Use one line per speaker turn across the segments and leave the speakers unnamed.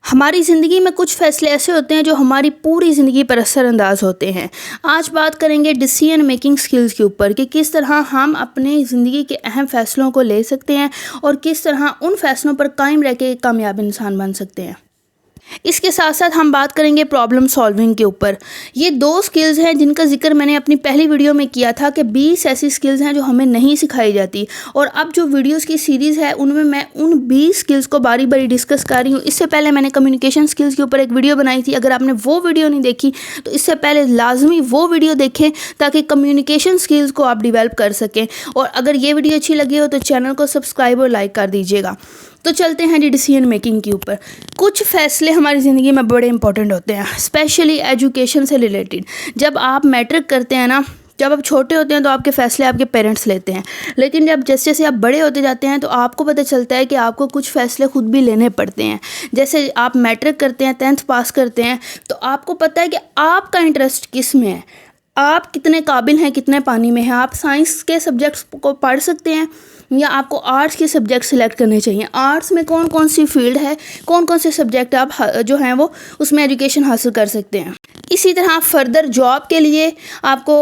ہماری زندگی میں کچھ فیصلے ایسے ہوتے ہیں جو ہماری پوری زندگی پر اثر انداز ہوتے ہیں۔ آج بات کریں گے ڈیسیژن میکنگ سکلز کے اوپر کہ کس طرح ہم اپنے زندگی کے اہم فیصلوں کو لے سکتے ہیں اور کس طرح ان فیصلوں پر قائم رہ کے ایک کامیاب انسان بن سکتے ہیں۔ اس کے ساتھ ساتھ ہم بات کریں گے پرابلم سالونگ کے اوپر۔ یہ 2 سکلز ہیں جن کا ذکر میں نے اپنی پہلی ویڈیو میں کیا تھا کہ 20 ایسی سکلز ہیں جو ہمیں نہیں سکھائی جاتی، اور اب جو ویڈیوز کی سیریز ہے ان میں ان 20 سکلز کو باری باری ڈسکس کر رہی ہوں۔ اس سے پہلے میں نے کمیونیکیشن سکلز کے اوپر ایک ویڈیو بنائی تھی، اگر آپ نے وہ ویڈیو نہیں دیکھی تو اس سے پہلے لازمی وہ ویڈیو دیکھیں تاکہ کمیونیکیشن سکلز کو آپ ڈیولپ کر سکیں، اور اگر یہ ویڈیو اچھی لگی ہو تو چینل کو سبسکرائب اور لائک کر دیجیے گا۔ تو چلتے ہیں ڈیسیژن میکنگ کے اوپر۔ کچھ فیصلے ہماری زندگی میں بڑے امپورٹنٹ ہوتے ہیں، اسپیشلی ایجوکیشن سے ریلیٹڈ۔ جب آپ میٹرک کرتے ہیں نا، جب آپ چھوٹے ہوتے ہیں تو آپ کے فیصلے آپ کے پیرنٹس لیتے ہیں، لیکن جب جیسے آپ بڑے ہوتے جاتے ہیں تو آپ کو پتہ چلتا ہے کہ آپ کو کچھ فیصلے خود بھی لینے پڑتے ہیں۔ جیسے آپ میٹرک کرتے ہیں، 10th پاس کرتے ہیں، تو آپ کو پتہ ہے کہ آپ کا انٹرسٹ کس میں ہے، آپ کتنے قابل ہیں، کتنے پانی میں ہیں۔ آپ سائنس کے سبجیکٹس کو پڑھ سکتے ہیں یا آپ کو آرٹس کے سبجیکٹ سلیکٹ کرنے چاہیے۔ آرٹس میں کون کون سی فیلڈ ہے، کون کون سے سبجیکٹ آپ جو ہیں وہ اس میں ایجوکیشن حاصل کر سکتے ہیں۔ اسی طرح فردر جاب کے لیے آپ کو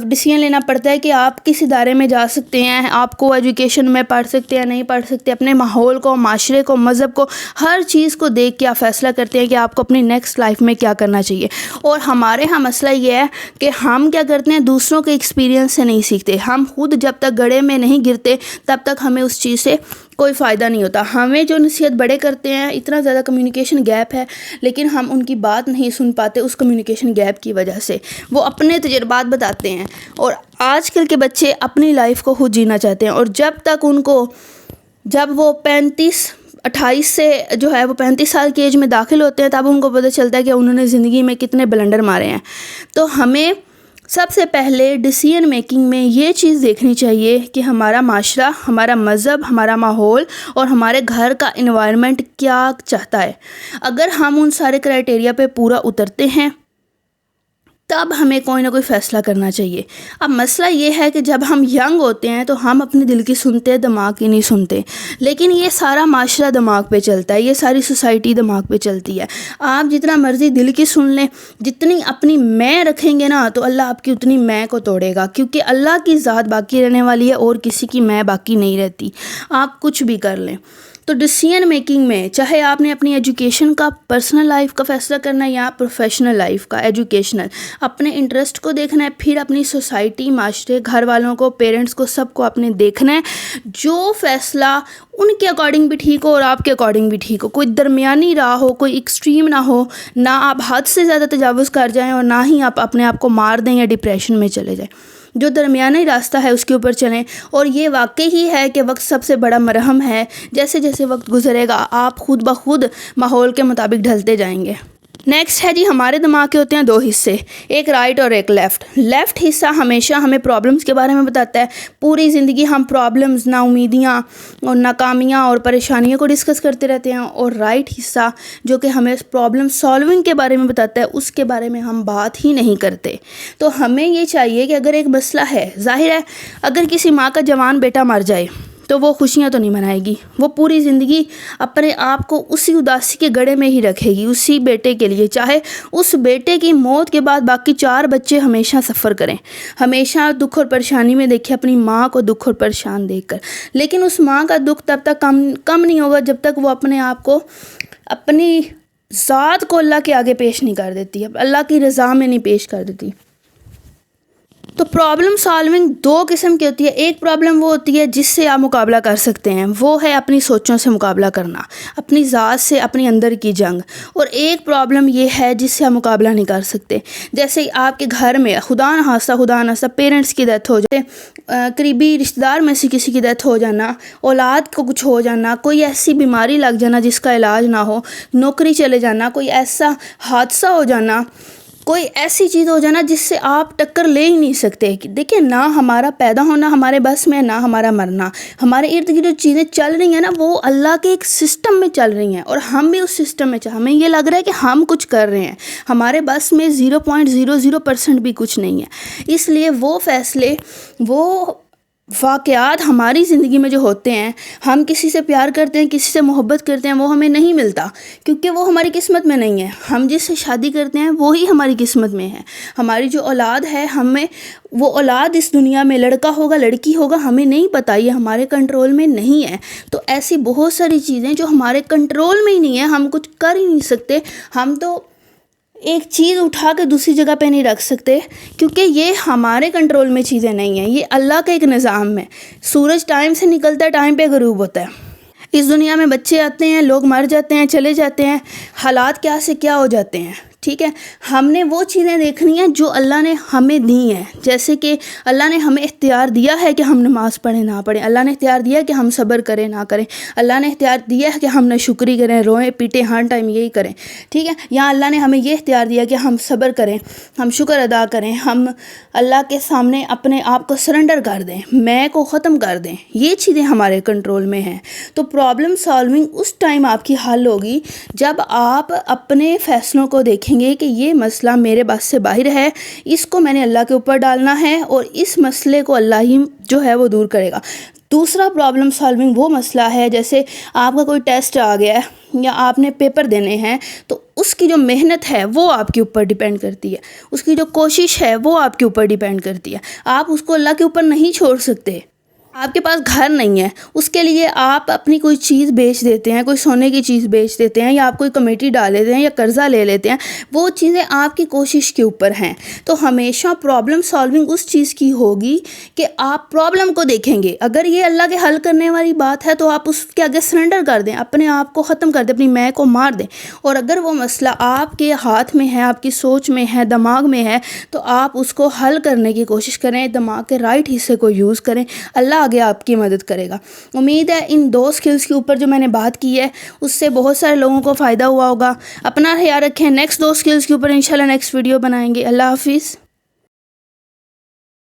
ڈیسیژن لینا پڑتا ہے کہ آپ کس ادارے میں جا سکتے ہیں، آپ کو ایجوکیشن میں پڑھ سکتے ہیں نہیں پڑھ سکتے، اپنے ماحول کو، معاشرے کو، مذہب کو، ہر چیز کو دیکھ کے آپ فیصلہ کرتے ہیں کہ آپ کو اپنی نیکسٹ لائف میں کیا کرنا چاہیے۔ اور ہمارے ہاں مسئلہ یہ ہے کہ ہم کیا کرتے ہیں، دوسروں کے ایکسپیرینس سے نہیں سیکھتے۔ ہم خود جب تک گڑھے میں نہیں گرتے تب تک ہمیں اس چیز سے کوئی فائدہ نہیں ہوتا۔ ہمیں جو نصیحت بڑے کرتے ہیں، اتنا زیادہ کمیونیکیشن گیپ ہے لیکن ہم ان کی بات نہیں سن پاتے اس کمیونیکیشن گیپ کی وجہ سے۔ وہ اپنے تجربات بتاتے ہیں، اور آج کل کے بچے اپنی لائف کو خود جینا چاہتے ہیں، اور جب وہ 28 سے جو ہے وہ 35 سال کی ایج میں داخل ہوتے ہیں تب ان کو پتہ چلتا ہے کہ انہوں نے زندگی میں کتنے بلنڈر مارے ہیں۔ تو ہمیں سب سے پہلے ڈیسیژن میکنگ میں یہ چیز دیکھنی چاہیے کہ ہمارا معاشرہ، ہمارا مذہب، ہمارا ماحول اور ہمارے گھر کا انوائرمنٹ کیا چاہتا ہے۔ اگر ہم ان سارے کرائٹیریا پہ پورا اترتے ہیں تب ہمیں کوئی نہ کوئی فیصلہ کرنا چاہیے۔ اب مسئلہ یہ ہے کہ جب ہم ینگ ہوتے ہیں تو ہم اپنے دل کی سنتے ہیں، دماغ کی نہیں سنتے، لیکن یہ سارا معاشرہ دماغ پہ چلتا ہے، یہ ساری سوسائٹی دماغ پہ چلتی ہے۔ آپ جتنا مرضی دل کی سن لیں، جتنی اپنی میں رکھیں گے نا تو اللہ آپ کی اتنی میں کو توڑے گا، کیونکہ اللہ کی ذات باقی رہنے والی ہے اور کسی کی میں باقی نہیں رہتی، آپ کچھ بھی کر لیں۔ تو ڈیسیژن میکنگ میں چاہے آپ نے اپنی ایجوکیشن کا، پرسنل لائف کا فیصلہ کرنا ہے یا پروفیشنل لائف کا، ایجوکیشنل، اپنے انٹرسٹ کو دیکھنا ہے، پھر اپنی سوسائٹی، معاشرے، گھر والوں کو، پیرنٹس کو، سب کو اپنے دیکھنا ہے۔ جو فیصلہ ان کے اکارڈنگ بھی ٹھیک ہو اور آپ کے اکارڈنگ بھی ٹھیک ہو، کوئی درمیانی راہ ہو، کوئی ایکسٹریم نہ ہو، نہ آپ حد سے زیادہ تجاوز کر جائیں اور نہ ہی آپ اپنے آپ کو مار دیں یا ڈپریشن میں چلے جائیں۔ جو درمیانی راستہ ہے اس کے اوپر چلیں، اور یہ واقعی ہی ہے کہ وقت سب سے بڑا مرہم ہے۔ جیسے جیسے وقت گزرے گا آپ خود بخود ماحول کے مطابق ڈھلتے جائیں گے۔ نیکسٹ ہے جی، ہمارے دماغ کے ہوتے ہیں 2 حصے، ایک رائٹ اور ایک لیفٹ۔ لیفٹ حصہ ہمیشہ ہمیں پرابلمز کے بارے میں بتاتا ہے، پوری زندگی ہم پرابلمز، نا امیدیاں اور ناکامیاں اور پریشانیوں کو ڈسکس کرتے رہتے ہیں، اور رائٹ حصہ جو کہ ہمیں پرابلم سالونگ کے بارے میں بتاتا ہے اس کے بارے میں ہم بات ہی نہیں کرتے۔ تو ہمیں یہ چاہیے کہ اگر ایک مسئلہ ہے، ظاہر ہے اگر کسی ماں کا جوان بیٹا مر جائے تو وہ خوشیاں تو نہیں منائے گی، وہ پوری زندگی اپنے آپ کو اسی اداسی کے گڑھے میں ہی رکھے گی اسی بیٹے کے لیے، چاہے اس بیٹے کی موت کے بعد باقی 4 بچے ہمیشہ سفر کریں، ہمیشہ دکھ اور پریشانی میں دیکھیں اپنی ماں کو دکھ اور پریشان دیکھ کر، لیکن اس ماں کا دکھ تب تک کم نہیں ہوگا جب تک وہ اپنے آپ کو، اپنی ذات کو اللہ کے آگے پیش نہیں کر دیتی، اللہ کی رضا میں نہیں پیش کر دیتی۔ تو پرابلم سالونگ 2 قسم کی ہوتی ہے۔ ایک پرابلم وہ ہوتی ہے جس سے آپ مقابلہ کر سکتے ہیں، وہ ہے اپنی سوچوں سے مقابلہ کرنا، اپنی ذات سے، اپنی اندر کی جنگ، اور ایک پرابلم یہ ہے جس سے آپ مقابلہ نہیں کر سکتے۔ جیسے آپ کے گھر میں خدا نخواستہ پیرنٹس کی ڈیتھ ہو جائے، قریبی رشتہ دار میں سے کسی کی ڈیتھ ہو جانا، اولاد کو کچھ ہو جانا، کوئی ایسی بیماری لگ جانا جس کا علاج نہ ہو، نوکری چلے جانا، کوئی ایسا حادثہ ہو جانا، کوئی ایسی چیز ہو جانا جس سے آپ ٹکر لے ہی نہیں سکتے۔ دیکھیں، نہ ہمارا پیدا ہونا ہمارے بس میں، نہ ہمارا مرنا۔ ہمارے ارد گرد جو چیزیں چل رہی ہیں نا وہ اللہ کے ایک سسٹم میں چل رہی ہیں، اور ہم بھی اس سسٹم میں ہمیں یہ لگ رہا ہے کہ ہم کچھ کر رہے ہیں، ہمارے بس میں 0.00% بھی کچھ نہیں ہے۔ اس لیے وہ فیصلے، وہ واقعات ہماری زندگی میں جو ہوتے ہیں، ہم کسی سے پیار کرتے ہیں، کسی سے محبت کرتے ہیں، وہ ہمیں نہیں ملتا کیونکہ وہ ہماری قسمت میں نہیں ہے۔ ہم جس سے شادی کرتے ہیں وہی ہماری قسمت میں ہے۔ ہماری جو اولاد ہے، ہمیں وہ اولاد اس دنیا میں لڑکا ہوگا لڑکی ہوگا ہمیں نہیں پتہ، یہ ہمارے کنٹرول میں نہیں ہے۔ تو ایسی بہت ساری چیزیں جو ہمارے کنٹرول میں ہی نہیں ہے، ہم کچھ کر ہی نہیں سکتے۔ ہم تو ایک چیز اٹھا کے دوسری جگہ پہ نہیں رکھ سکتے کیونکہ یہ ہمارے کنٹرول میں چیزیں نہیں ہیں، یہ اللہ کا ایک نظام ہے۔ سورج ٹائم سے نکلتا ہے، ٹائم پہ غروب ہوتا ہے۔ اس دنیا میں بچے آتے ہیں، لوگ مر جاتے ہیں، چلے جاتے ہیں، حالات کیا سے کیا ہو جاتے ہیں، ٹھیک ہے۔ ہم نے وہ چیزیں دیکھنی ہیں جو اللہ نے ہمیں دی ہیں، جیسے کہ اللہ نے ہمیں اختیار دیا ہے کہ ہم نماز پڑھیں نہ پڑھیں، اللہ نے اختیار دیا ہے کہ ہم صبر کریں نہ کریں، اللہ نے اختیار دیا ہے کہ ہم نہ شکری کریں، روئیں پیٹیں ہر ٹائم یہی کریں، ٹھیک ہے۔ یہاں اللہ نے ہمیں یہ اختیار دیا کہ ہم صبر کریں، ہم شکر ادا کریں، ہم اللہ کے سامنے اپنے آپ کو سرنڈر کر دیں، میں کو ختم کر دیں۔ یہ چیزیں ہمارے کنٹرول میں ہیں۔ تو پرابلم سالونگ اس ٹائم آپ کی حل ہوگی جب آپ اپنے فیصلوں کو دیکھیں گے کہ یہ مسئلہ میرے بس سے باہر ہے، اس کو میں نے اللہ کے اوپر ڈالنا ہے اور اس مسئلے کو اللہ ہی جو ہے وہ دور کرے گا۔ دوسرا پرابلم سالونگ وہ مسئلہ ہے جیسے آپ کا کوئی ٹیسٹ آ گیا ہے یا آپ نے پیپر دینے ہیں، تو اس کی جو محنت ہے وہ آپ کے اوپر ڈیپینڈ کرتی ہے، اس کی جو کوشش ہے وہ آپ کے اوپر ڈیپینڈ کرتی ہے۔ آپ اس کو اللہ کے اوپر نہیں چھوڑ سکتے۔ آپ کے پاس گھر نہیں ہے، اس کے لیے آپ اپنی کوئی چیز بیچ دیتے ہیں، کوئی سونے کی چیز بیچ دیتے ہیں، یا آپ کوئی کمیٹی ڈال لیتے ہیں یا قرضہ لے لیتے ہیں، وہ چیزیں آپ کی کوشش کے اوپر ہیں۔ تو ہمیشہ پرابلم سالونگ اس چیز کی ہوگی کہ آپ پرابلم کو دیکھیں گے۔ اگر یہ اللہ کے حل کرنے والی بات ہے تو آپ اس کے آگے سرنڈر کر دیں، اپنے آپ کو ختم کر دیں، اپنی میں کو مار دیں۔ اور اگر وہ مسئلہ آپ کے ہاتھ میں ہے، آپ کی سوچ میں ہے، دماغ میں ہے، تو آپ اس کو حل کرنے کی کوشش کریں، دماغ کے رائٹ حصے کو یوز کریں، اللہ آگے آپ کی مدد کرے گا۔ امید ہے ان 2 سکلز کے اوپر جو میں نے بات کی ہے اس سے بہت سارے لوگوں کو فائدہ ہوا ہوگا۔ اپنا خیال رکھیں، نیکسٹ 2 سکلز کے اوپر انشاءاللہ نیکسٹ ویڈیو بنائیں گے۔ اللہ حافظ۔